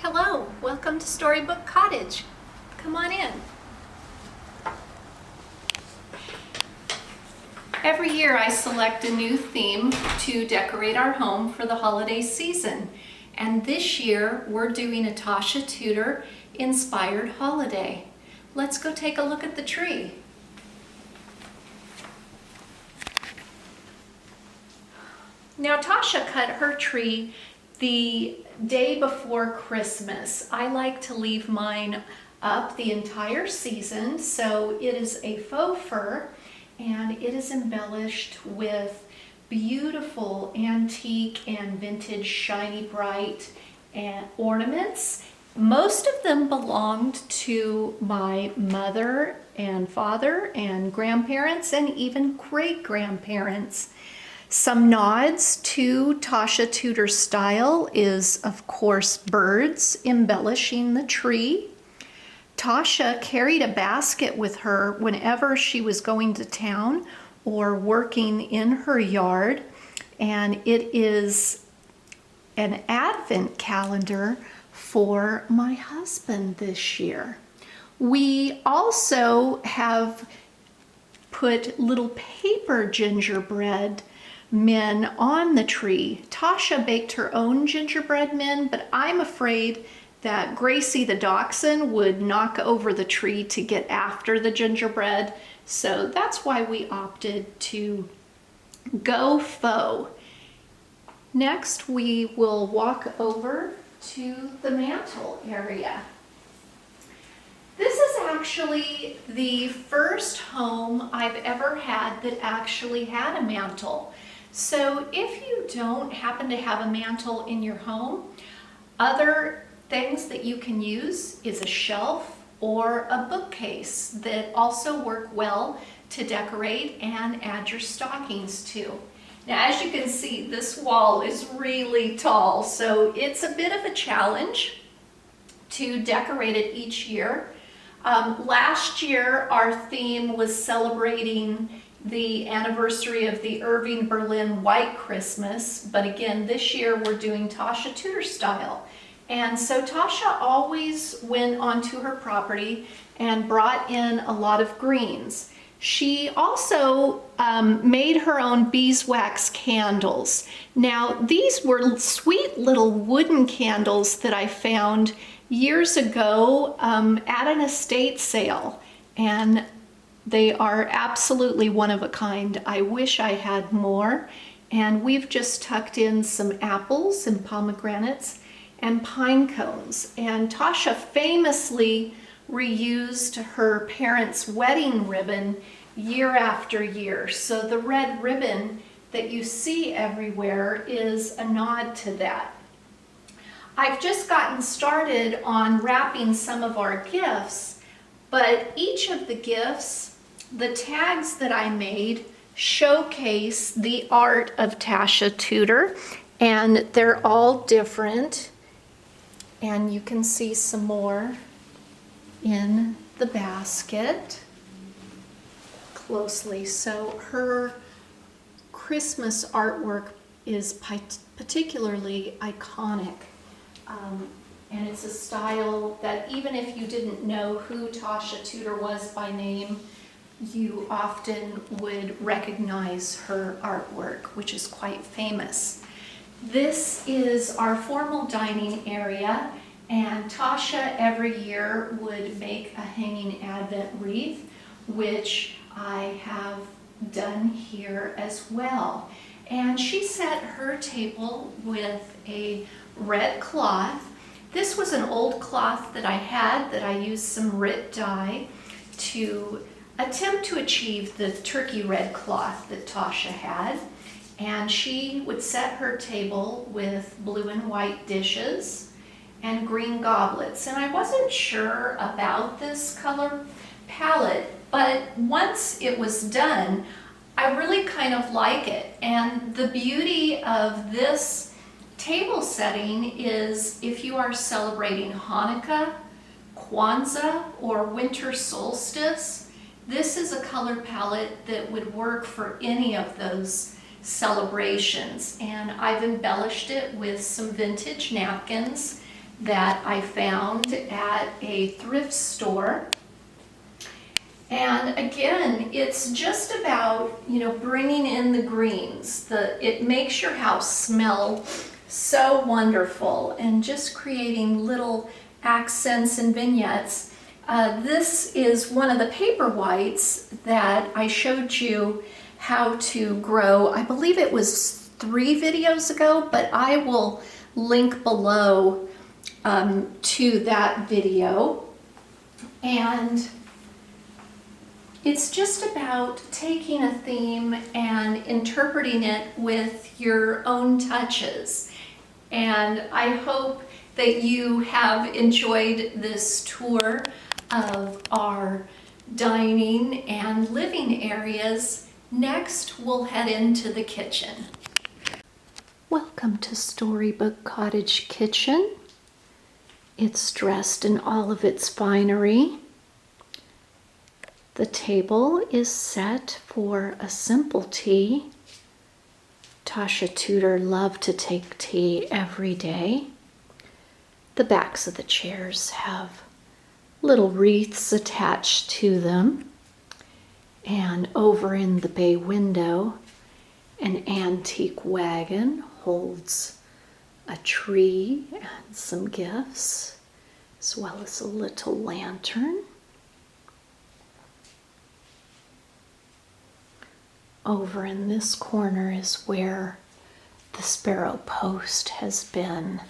Hello, welcome to Storybook Cottage. Come on in. Every year I select a new theme to decorate our home for the holiday season. And this year we're doing a Tasha Tudor Inspired Holiday. Let's go take a look at the tree. Now Tasha cut her tree the day before Christmas. I like to leave mine up the entire season, so it is a faux fir and it is embellished with beautiful antique and vintage shiny bright and ornaments. Most of them belonged to my mother and father and grandparents and even great-grandparents. Some nods to Tasha Tudor's style is, of course, birds embellishing the tree. Tasha carried a basket with her whenever she was going to town or working in her yard, and it is an advent calendar for my husband this year. We also have put little paper gingerbread men on the tree. Tasha baked her own gingerbread men, but I'm afraid that Gracie the dachshund would knock over the tree to get after the gingerbread, so that's why we opted to go faux. Next, we will walk over to the mantle area. This is actually the first home I've ever had that actually had a mantle. So if you don't happen to have a mantle in your home, other things that you can use is a shelf or a bookcase that also work well to decorate and add your stockings to. Now, as you can see, this wall is really tall, so it's a bit of a challenge to decorate it each year. Last year, our theme was celebrating the anniversary of the Irving Berlin White Christmas, but again, this year we're doing Tasha Tudor style. And so Tasha always went onto her property and brought in a lot of greens. She also made her own beeswax candles. Now, these were sweet little wooden candles that I found years ago at an estate sale, and they are absolutely one of a kind. I wish I had more. And we've just tucked in some apples and pomegranates and pine cones. And Tasha famously reused her parents' wedding ribbon year after year. So the red ribbon that you see everywhere is a nod to that. I've just gotten started on wrapping some of our gifts, but each of the gifts, the tags that I made, showcase the art of Tasha Tudor, and they're all different. And you can see some more in the basket closely. So her Christmas artwork is particularly iconic. And it's a style that even if you didn't know who Tasha Tudor was by name, you often would recognize her artwork, which is quite famous. This is our formal dining area, and Tasha every year would make a hanging Advent wreath, which I have done here as well. And she set her table with a red cloth. This was an old cloth that I had that I used some Rit dye to attempt to achieve the turkey red cloth that Tasha had. And she would set her table with blue and white dishes and green goblets. And I wasn't sure about this color palette, but once it was done, I really kind of like it. And the beauty of this table setting is if you are celebrating Hanukkah, Kwanzaa, or winter solstice, this is a color palette that would work for any of those celebrations. And I've embellished it with some vintage napkins that I found at a thrift store. And again, it's just about, bringing in the greens. It makes your house smell so wonderful, and just creating little accents and vignettes. This is one of the paper whites that I showed you how to grow. I believe it was 3 videos ago, but I will link below to that video. And it's just about taking a theme and interpreting it with your own touches. And I hope that you have enjoyed this tour of our dining and living areas. Next, we'll head into the kitchen. Welcome to Storybook Cottage Kitchen. It's dressed in all of its finery. The table is set for a simple tea. Tasha Tudor loved to take tea every day. The backs of the chairs have little wreaths attached to them. And over in the bay window, an antique wagon holds a tree and some gifts, as well as a little lantern. Over in this corner is where the sparrow post has been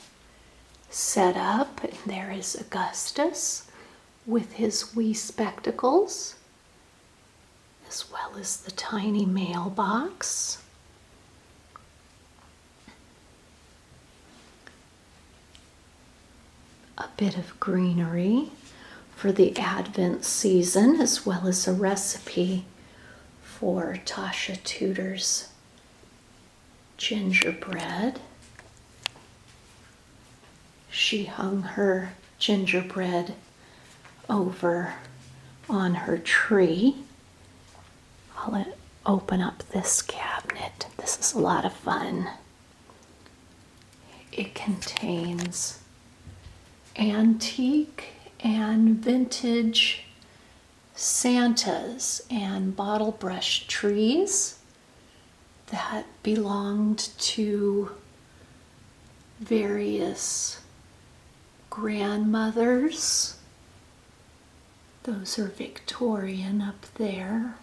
set up. And there is Augustus with his wee spectacles, as well as the tiny mailbox. A bit of greenery for the Advent season, as well as a recipe for Tasha Tudor's gingerbread. She hung her gingerbread over on her tree. I'll open up this cabinet. This is a lot of fun. It contains antique and vintage Santas and bottle brush trees that belonged to various grandmothers. Those are Victorian up there.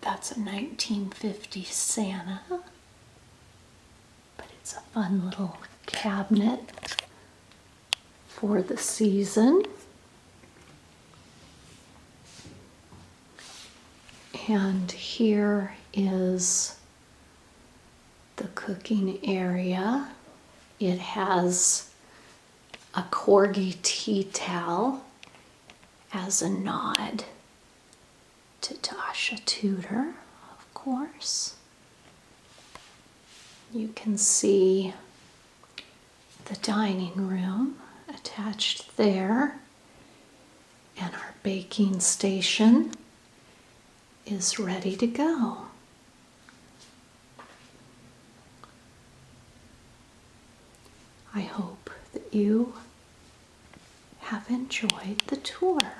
That's a 1950 Santa, but it's a fun little cabinet for the season. And here is the cooking area. It has a corgi tea towel as a nod to Tasha Tudor, of course. You can see the dining room attached there, and our baking station is ready to go. I hope that you have enjoyed the tour.